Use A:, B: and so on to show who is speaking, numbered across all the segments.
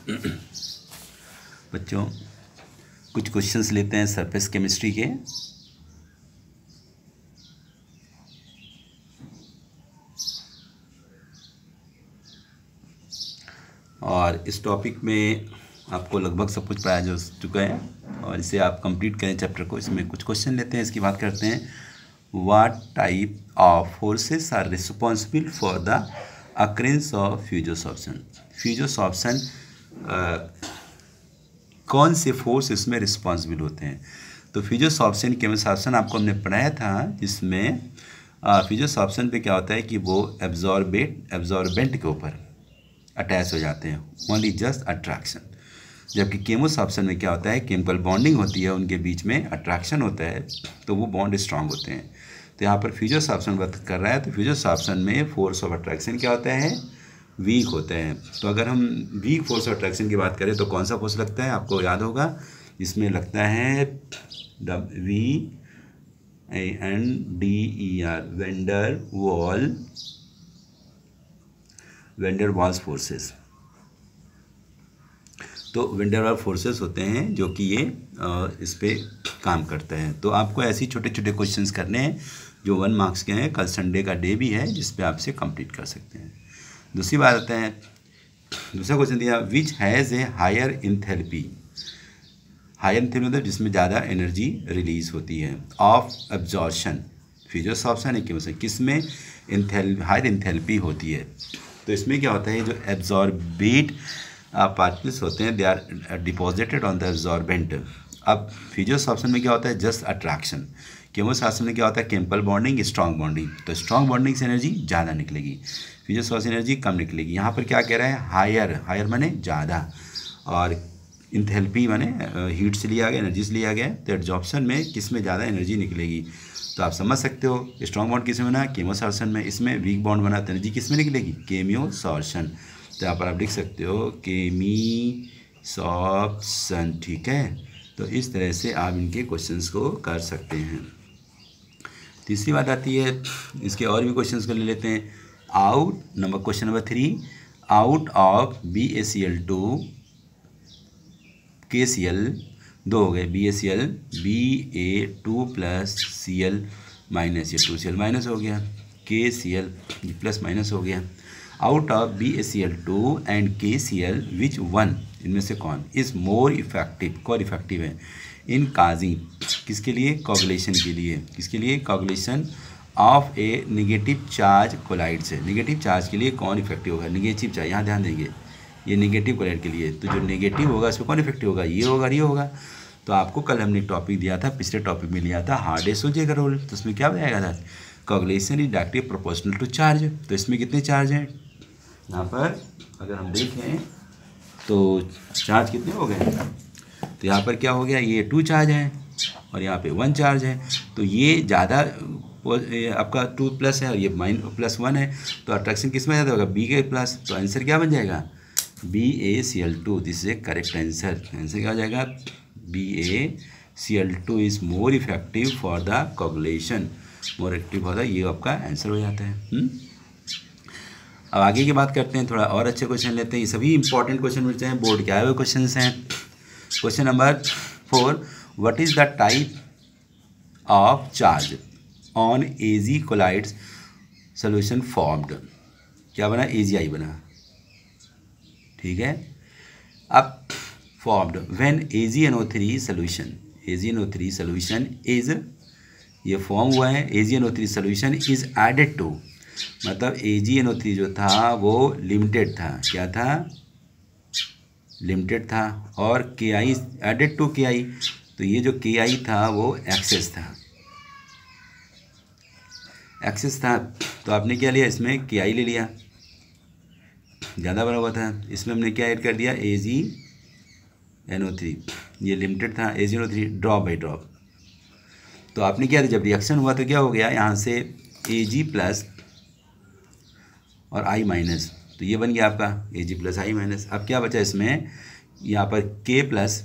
A: बच्चों कुछ क्वेश्चंस लेते हैं सरफेस केमिस्ट्री के। और इस टॉपिक में आपको लगभग सब कुछ पढ़ाया जा चुका है और इसे आप कंप्लीट करें चैप्टर को। इसमें कुछ क्वेश्चन लेते हैं, इसकी बात करते हैं। What type of forces are responsible for the occurrence of physisorption. Physisorption कौन से फोर्स इसमें रिस्पॉन्सिबल होते हैं? तो फ्यूजोसॉर्प्शन केमोसॉर्प्शन आपको हमने पढ़ाया था, जिसमें फ्यूजोसॉर्प्शन पे क्या होता है कि वो एब्जॉर्बेंट के ऊपर अटैच हो जाते हैं, ओनली जस्ट अट्रैक्शन। जबकि केमोसॉर्प्शन में क्या होता है, केमिकल बॉन्डिंग होती है, उनके बीच में अट्रैक्शन होता है, तो वो बॉन्ड स्ट्रांग होते हैं। तो यहाँ पर फ्यूजोसॉर्प्शन बात कर रहा है, तो फ्यूजोसॉर्प्शन में फोर्स ऑफ अट्रैक्शन क्या होता है, वीक होते हैं। तो अगर हम वीक फोर्स ऑफ अट्रैक्शन की बात करें तो कौन सा फोर्स लगता है, आपको याद होगा, इसमें लगता है VANDER, वेंडर वाल्स फोर्सेस। तो वेंडर वाल फोर्सेस होते हैं जो कि ये इस पे काम करते हैं। तो आपको ऐसे छोटे छोटे क्वेश्चंस करने हैं जो 1 मार्क्स के हैं। कल संडे का डे भी है जिस पे आपसे कंप्लीट कर सकते हैं। दूसरी बात आते हैं, दूसरा क्वेश्चन दिया, which has a higher enthalpy. Higher enthalpy मतलब जिसमें ज़्यादा एनर्जी रिलीज होती है, ऑफ एब्जॉर्प्शन। फ्यूजोसॉर्प्शन है कि किस में हायर इंथैल्पी होती है। तो इसमें क्या होता है, जो एब्जॉर्बेट पार्टिकल्स होते हैं, they are deposited on the absorbent. अब फ्यूजोसॉर्प्शन में क्या होता है, जस्ट अट्रैक्शन। केमोसॉर्प्शन में क्या होता है, केमिकल बॉन्डिंग, स्ट्रॉन्ग बॉन्डिंग। तो स्ट्रॉन्ग बॉन्डिंग से एनर्जी ज़्यादा निकलेगी, फ्यूजोसॉर्प्शन एनर्जी कम निकलेगी। यहाँ पर क्या कह रहा है, हायर माने ज़्यादा, और इंथैल्पी माने हीट से लिया गया, एनर्जी से लिया गया। तो एब्जॉर्प्शन में किस में ज़्यादा एनर्जी निकलेगी। तो आप समझ सकते हो, स्ट्रॉन्ग बॉन्ड किस में बना, केमोसॉर्प्शन में। इसमें वीक बॉन्ड बना तो एनर्जी किस में निकलेगी, केमियोसॉर्प्शन। तो यहाँ पर आप लिख सकते हो केमिसॉर्प्शन, ठीक है। तो इस तरह से आप इनके क्वेश्चंस को कर सकते हैं। तीसरी बात आती है, इसके और भी क्वेश्चंस को ले लेते हैं। Question number 3, out of BaCl2 KCl 2 हो गए, BaCl Ba2 plus Cl minus, ये 2Cl माइनस हो गया, KCl प्लस माइनस हो गया। Out of BaCl2 and KCl which one, इनमें से कौन इज़ मोर इफेक्टिव, कौन इफेक्टिव है इन काजिंग, किसके लिए, कोगुलेशन के लिए। किसके लिए, coagulation of a negative charge colloid से। नेगेटिव चार्ज के लिए कौन इफेक्टिव होगा, नेगेटिव चार्ज, यहाँ ध्यान देंगे, ये नेगेटिव कोलाइड के लिए। तो जो नेगेटिव होगा इस पर कौन इफेक्टिव होगा, ये होगा, ये होगा। तो आपको कल हमने टॉपिक दिया था, पिछले टॉपिक में लिया था हार्डे-सोजे का रोल। तो उसमें क्या बताया था, coagulation is directly proportional to charge. तो इसमें कितने चार्ज हैं, यहाँ पर अगर हम देखें तो चार्ज कितने हो गए। तो यहाँ पर क्या हो गया, ये 2 चार्ज हैं और यहाँ पे 1 चार्ज है। तो ये ज़्यादा आपका 2 प्लस है और ये -+1 है। तो अट्रैक्शन किस में ज़्यादा होगा, बी के प्लस। तो आंसर क्या बन जाएगा, BaCl2। This is correct answer. Answer क्या हो जाएगा, BaCl2 is more effective for the coagulation, more active होता है, ये आपका आंसर हो जाता है। अब आगे की बात करते हैं, थोड़ा और अच्छे क्वेश्चन लेते हैं। ये सभी इंपॉर्टेंट क्वेश्चन मिलते हैं, बोर्ड के आए हुए क्वेश्चन हैं। Question number 4, what is the type of charge on AG colloids solution formed. क्या बना, AgI बना, ठीक है। अब formed when AgNO3 solution is, ये फॉर्म हुआ है, AgNO3 solution is added to, मतलब AgNO3 जो था वो लिमिटेड था, क्या था, लिमिटेड था, और Ki एडेड टू Ki। तो ये जो Ki था वो एक्सेस था, तो आपने क्या लिया, इसमें Ki ले लिया, ज़्यादा बड़ा हुआ था। इसमें हमने क्या ऐड कर दिया, AgNO3, ये लिमिटेड था, AgNO3 ड्रॉप बाई ड्रॉप। तो आपने क्या, जब रिएक्शन हुआ तो क्या हो गया, यहाँ से Ag प्लस और I माइनस, तो ये बन गया आपका Ag प्लस I माइनस। अब क्या बचा इसमें, यहाँ पर K प्लस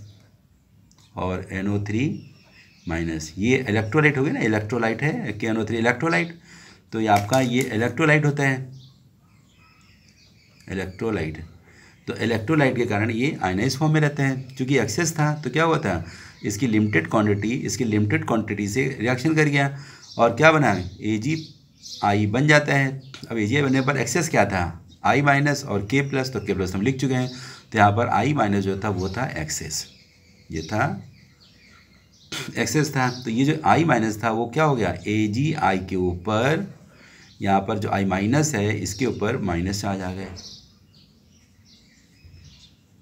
A: और NO3 माइनस, ये इलेक्ट्रोलाइट हो गया ना, इलेक्ट्रोलाइट है KNO3 इलेक्ट्रोलाइट। तो ये आपका ये इलेक्ट्रोलाइट होता है, इलेक्ट्रोलाइट। तो इलेक्ट्रोलाइट के कारण ये आयनाइज फॉर्म में रहते हैं। क्योंकि एक्सेस था तो क्या हुआ था, इसकी लिमिटेड क्वांटिटी से रिएक्शन कर गया और क्या बना, AgI बन जाता है। अब AgI बनने पर एक्सेस क्या था, I माइनस और K प्लस, तो K प्लस हम लिख चुके हैं। तो यहाँ पर I माइनस जो था वो था एक्सेस, ये था एक्सेस था। तो ये जो I माइनस था वो क्या हो गया, AgI के ऊपर यहाँ पर जो I माइनस है इसके ऊपर माइनस चार्ज आ गए,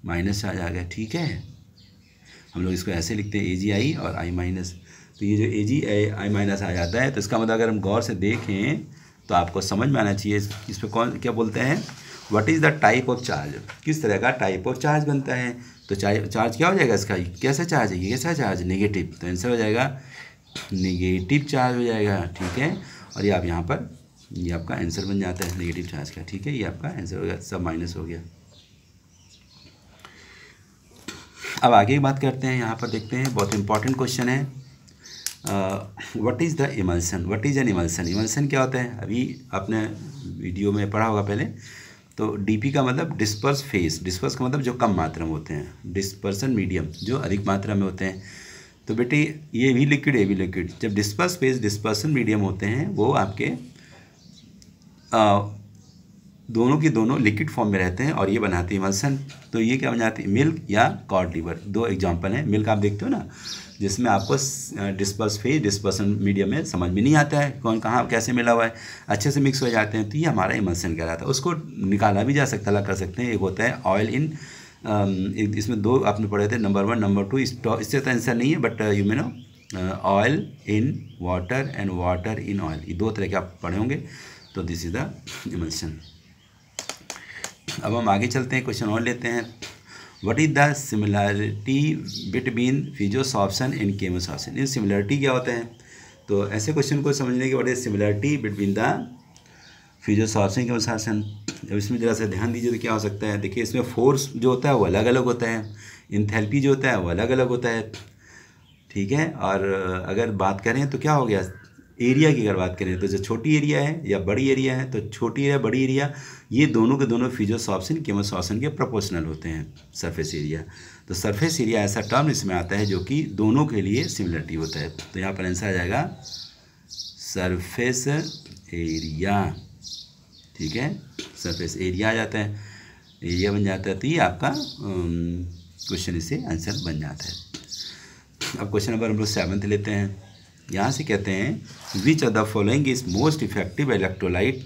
A: माइनस चार्ज आ गया। ठीक है, हम लोग इसको ऐसे लिखते हैं AgI और I माइनस। तो ये जो AgI माइनस आ जाता है तो इसका मतलब अगर हम गौर से देखें तो आपको समझ में आना चाहिए इस पर कौन क्या बोलते हैं, what is the type of charge, किस तरह का टाइप ऑफ चार्ज बनता है। तो चार्ज क्या हो जाएगा इसका, कैसा चार्ज है, ये कैसा चार्ज, नेगेटिव। तो आंसर हो जाएगा नेगेटिव चार्ज हो जाएगा। ठीक है, और ये आप यहाँ पर ये आपका आंसर बन जाता है नेगेटिव चार्ज का। ठीक है, ये आपका आंसर हो गया, सब माइनस हो गया। अब आगे की बात करते हैं, यहाँ पर देखते हैं, बहुत इंपॉर्टेंट क्वेश्चन है। What is the emulsion, what is an emulsion. Emulsion क्या होता है, अभी आपने वीडियो में पढ़ा होगा पहले। तो डीपी का मतलब डिस्पर्स फेस, डिस्पर्स का मतलब जो कम मात्रा में होते हैं, डिस्पर्सन मीडियम जो अधिक मात्रा में होते हैं। तो बेटे ये भी लिक्विड, ये भी लिक्विड। जब डिस्पर्स फेस डिस्पर्सन मीडियम होते हैं वो आपके दोनों के दोनों लिक्विड फॉर्म में रहते हैं और ये बनाती है इमल्सन। तो ये क्या बन जाती है, मिल्क या कॉड लिवर। दो एग्जांपल हैं। मिल्क आप देखते हो ना, जिसमें आपको डिस्पर्स फेज डिस्पर्सन मीडियम में समझ में नहीं आता है कौन कहाँ कैसे मिला हुआ है, अच्छे से मिक्स हो जाते हैं। तो ये हमारा इमल्सन कहलाता है। उसको निकाला भी जा सकता है, कर सकते हैं। एक होता है ऑयल इन, इसमें दो आपने पढ़े थे, नंबर 1 नंबर 2। इससे तो आंसर नहीं है, but you may know oil in water and water in oil, ये दो तरह के आप पढ़े होंगे। तो दिस इज द इमल्सन। अब हम आगे चलते हैं, क्वेश्चन और लेते हैं। What is the similarity between physisorption and chemisorption. ये सिमिलरिटी क्या होता है, तो ऐसे क्वेश्चन को समझने के what is similarity between the physisorption and chemisorption. अब इसमें जरा सा ध्यान दीजिए तो क्या हो सकता है। देखिए इसमें फोर्स जो होता है वो अलग अलग होता है, इंथैल्पी जो होता है वो अलग अलग होता है। ठीक है, और अगर बात करें तो क्या हो गया, एरिया की अगर बात करें तो जो छोटी एरिया है या बड़ी एरिया है, तो छोटी एरिया बड़ी एरिया ये दोनों के दोनों फिजियोसॉर्प्शन केमोसॉर्प्शन के प्रोपोर्शनल होते हैं सरफेस एरिया। तो सरफेस एरिया ऐसा टर्म इसमें आता है जो कि दोनों के लिए सिमिलरिटी होता है। तो यहाँ पर आंसर आ जाएगा सरफेस एरिया। ठीक है, सरफेस एरिया आ जाता है, एरिया बन जाता है। तो ये आपका क्वेश्चन इससे आंसर बन जाता है। अब क्वेश्चन नंबर हम लोग 7 लेते हैं। यहाँ से कहते हैं which of the following is most effective electrolyte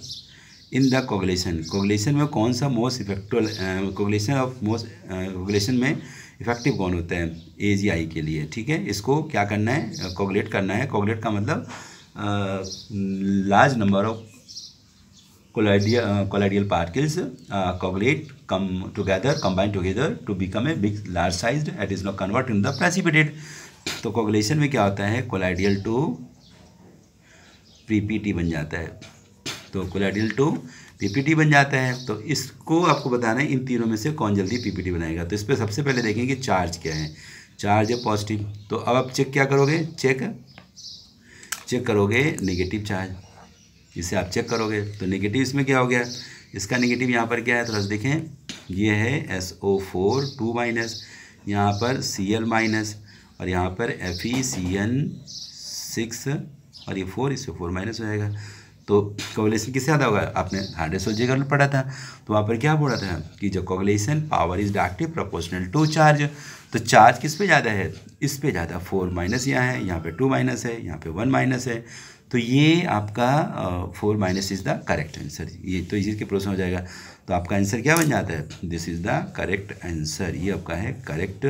A: in the coagulation. Coagulation में कौन सा मोस्ट इफेक्टिव कोगुलेशन में इफेक्टिव कौन होता है AgI के लिए। ठीक है, इसको क्या करना है, कोगुलेट करना है। कोगुलेट का मतलब large number of colloidal particles coagulate combine together to become a big large sized that is now converted into the precipitate। तो कोगुलेशन में क्या होता है, कोलाइडियल टू PPT बन जाता है। तो कोलाइडियल टू PPT बन जाता है। तो इसको आपको बताना है इन तीनों में से कौन जल्दी PPT बनाएगा। तो इस पर सबसे पहले देखेंगे कि चार्ज क्या है। चार्ज है पॉजिटिव। तो अब आप चेक क्या करोगे, चेक करोगे नेगेटिव चार्ज, इसे आप चेक करोगे। तो नेगेटिव इसमें क्या हो गया, इसका नेगेटिव यहाँ पर क्या है, थोड़ा सा देखें, ये है SO4 2 माइनस, यहाँ पर Cl माइनस, और यहाँ पर FeCN6 और ये 4, इससे 4 माइनस हो जाएगा। तो कोगुलेशन किससे ज़्यादा होगा, आपने हाइड्रोजन जिगर पढ़ा था। तो वहाँ पर क्या बोला था कि जो coagulation power is directly proportional to charge. तो चार्ज किस पे ज़्यादा है, इस पे ज़्यादा। 4 माइनस यहाँ पे 2 माइनस है, यहाँ पे 1 माइनस है। तो ये आपका 4 minus is the correct answer. ये तो इसी के प्रोसेस हो जाएगा। तो आपका आंसर क्या बन जाता है, this is the correct answer. ये आपका है करेक्ट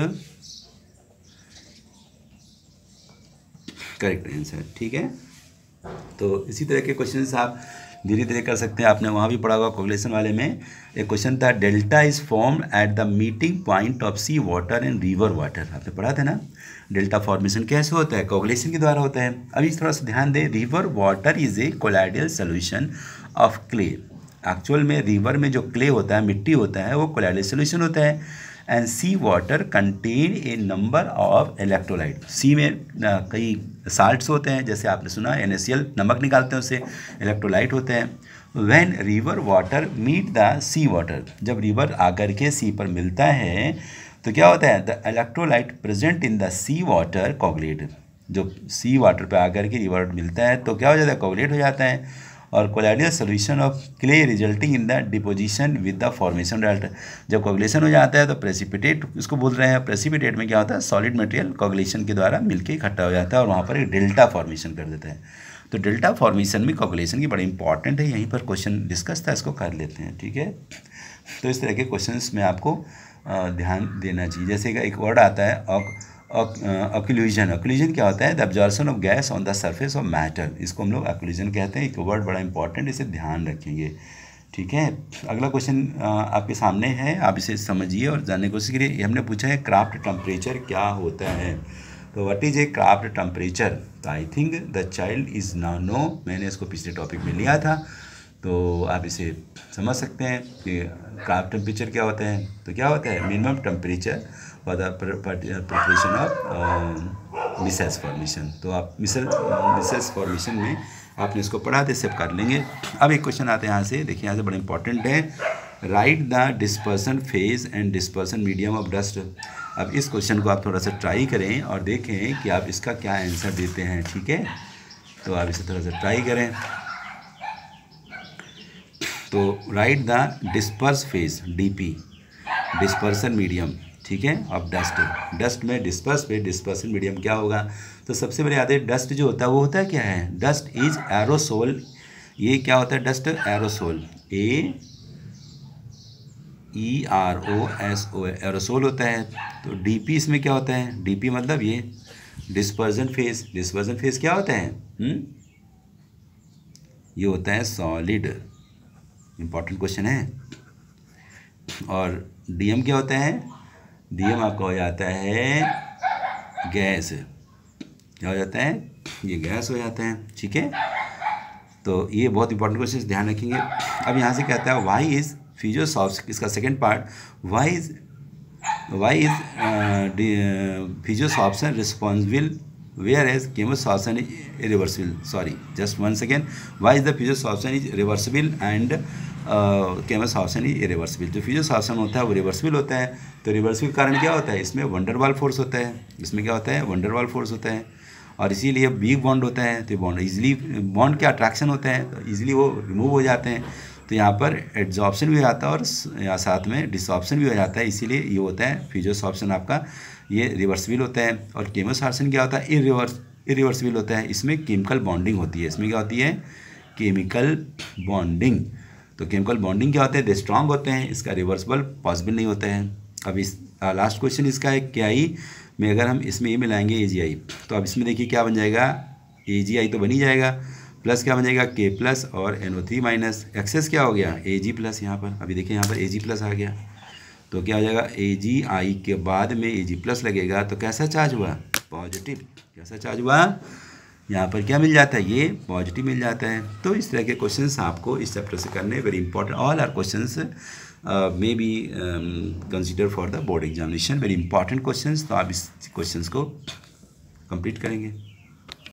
A: आंसर। ठीक है, तो इसी तरह के क्वेश्चन आप धीरे धीरे कर सकते हैं। आपने वहाँ भी पढ़ा होगा कोगुलेशन वाले में एक क्वेश्चन था, delta is formed at the meeting point of sea water and river water. आपने पढ़ा था ना, डेल्टा फॉर्मेशन कैसे होता है, कोगुलेशन के द्वारा होता है। अभी थोड़ा सा ध्यान दें, river water is a colloidal solution of clay. Actual में रिवर में जो क्ले होता है, मिट्टी होता है, वो कोलाइडियल सोल्यूशन होता है। And sea water contain a number of electrolyte. Sea में कई साल्ट्स होते हैं, जैसे आपने सुना NaCl, नमक निकालते हैं उससे, इलेक्ट्रोलाइट होते हैं। When river water meet the sea water, जब रिवर आकर के सी पर मिलता है तो क्या होता है, the electrolyte present in the sea water coagulate, जो सी वाटर पे आकर के रिवर मिलता है तो क्या हो जाता है, कोगुलेट हो जाता है। और colloidal solution of clay resulting in the deposition with the formation delta, जब कोगुलेशन हो जाता है तो प्रेसिपिटेट इसको बोल रहे हैं। प्रेसिपिटेट में क्या होता है, सॉलिड मटेरियल कोगुलेशन के द्वारा मिलके इकट्ठा हो जाता है और वहाँ पर एक डेल्टा फॉर्मेशन कर देता है। तो डेल्टा फॉर्मेशन में कोगुलेशन की बड़ी इंपॉर्टेंट है, यहीं पर क्वेश्चन डिस्कस था, इसको कर लेते हैं, ठीक है। तो इस तरह के क्वेश्चंस में आपको ध्यान देना चाहिए। जैसे कि एक वर्ड आता है ऑक्लूजन। ऑक्लूजन क्या होता है, the absorption of gas on the surface of matter, इसको हम लोग ऑक्लूजन कहते हैं। एक वर्ड बड़ा इंपॉर्टेंट, इसे ध्यान रखेंगे, ठीक है। अगला क्वेश्चन आपके सामने है, आप इसे समझिए और जानने की कोशिश करिए। हमने पूछा है क्राफ्ट टेम्परेचर क्या होता है, तो what is a Krafft temperature. तो I think the child is now no, मैंने इसको पिछले टॉपिक में लिया था, तो आप इसे समझ सकते हैं कि क्राफ्ट टेम्परेचर क्या होता है। तो क्या होता है, minimum temperature for the preparation of Mrs formation. तो आप मिसेस फॉर्मेशन में आपने इसको पढ़ा थे, सेव कर लेंगे। अब एक क्वेश्चन आते हैं यहाँ से, देखिए यहाँ से बड़ा इंपॉर्टेंट है, right the dispersion phase and dispersion medium of dust. अब इस क्वेश्चन को आप थोड़ा सा ट्राई करें और देखें कि आप इसका क्या आंसर देते हैं, ठीक है। तो आप इसे थोड़ा सा ट्राई करें। तो right the disperse phase DP, dispersion medium, ठीक है, ऑफ डस्ट। डस्ट में डिस्पर्स पे डिस्पर्सन मीडियम क्या होगा। तो सबसे पहले आते हैं डस्ट जो होता है वो होता है क्या है, डस्ट इज एरोसोल। ये क्या होता है, डस्ट एरोसोल, AEROSOL एरोसोल होता है। तो डीपी इसमें क्या होता है, डीपी मतलब ये डिस्पर्जन फेज। डिस्पर्जन फेज क्या होता है, ये होता है सॉलिड, इंपॉर्टेंट क्वेश्चन है। और डीएम क्या होता है, डीएम आपका हो जाता है गैस, क्या हो जाता है, ये गैस हो जाता है, ठीक है। तो ये बहुत इंपॉर्टेंट क्वेश्चन, ध्यान रखेंगे। अब यहाँ से कहता है व्हाई इज फिजियोसॉफ्ट, इसका second part, why is physisorption responsible whereas chemisorption is irreversible. Sorry, just one second, why is the physisorption is reversible and chemisorption is irreversible. जो फिजियोसॉप्शन होता है वो रिवर्सिबल होता है। तो रिवर्सिबल कारण क्या होता है, इसमें वंडरवाल फोर्स होता है, इसमें क्या होता है, वंडरवाल फोर्स होता है। और इसीलिए बिग बॉन्ड होता है, तो बॉन्ड इजीली, बॉन्ड क्या अट्रैक्शन होता है तो इजीली वो रिमूव हो जाते हैं। तो यहाँ पर एड्जॉर्प्शन भी हो जाता है और यहाँ साथ में डिसऑप्शन भी हो जाता है, इसीलिए ये होता है फिजियोसॉप्शन आपका, ये रिवर्सिबल होता है। और केमोसॉप्शन क्या होता है, इरिवर्सिबल होता है, इसमें केमिकल बॉन्डिंग होती है। इसमें क्या होती है, केमिकल बॉन्डिंग। तो केमिकल बॉन्डिंग क्या होता है, दे स्ट्रांग होते हैं, इसका रिवर्सिबल पॉसिबल नहीं होता है। अब इस लास्ट क्वेश्चन इसका है KI में अगर हम इसमें ये मिलाएंगे AgI, तो अब इसमें देखिए क्या बन जाएगा, AgI तो बन ही जाएगा, प्लस क्या बन जाएगा K प्लस और NO3 माइनस, एक्सेस क्या हो गया Ag प्लस। यहाँ पर अभी देखिए यहाँ पर Ag प्लस आ गया, तो क्या हो जाएगा AgI के बाद में Ag प्लस लगेगा, तो कैसा चार्ज हुआ, पॉजिटिव। कैसा चार्ज हुआ, यहाँ पर क्या मिल जाता है, ये पॉजिटिव मिल जाता है। तो इस तरह के क्वेश्चंस आपको इस चैप्टर से करने very important, all are questions may be consider for the board examination, very important questions. तो आप इस क्वेश्चंस को कंप्लीट करेंगे।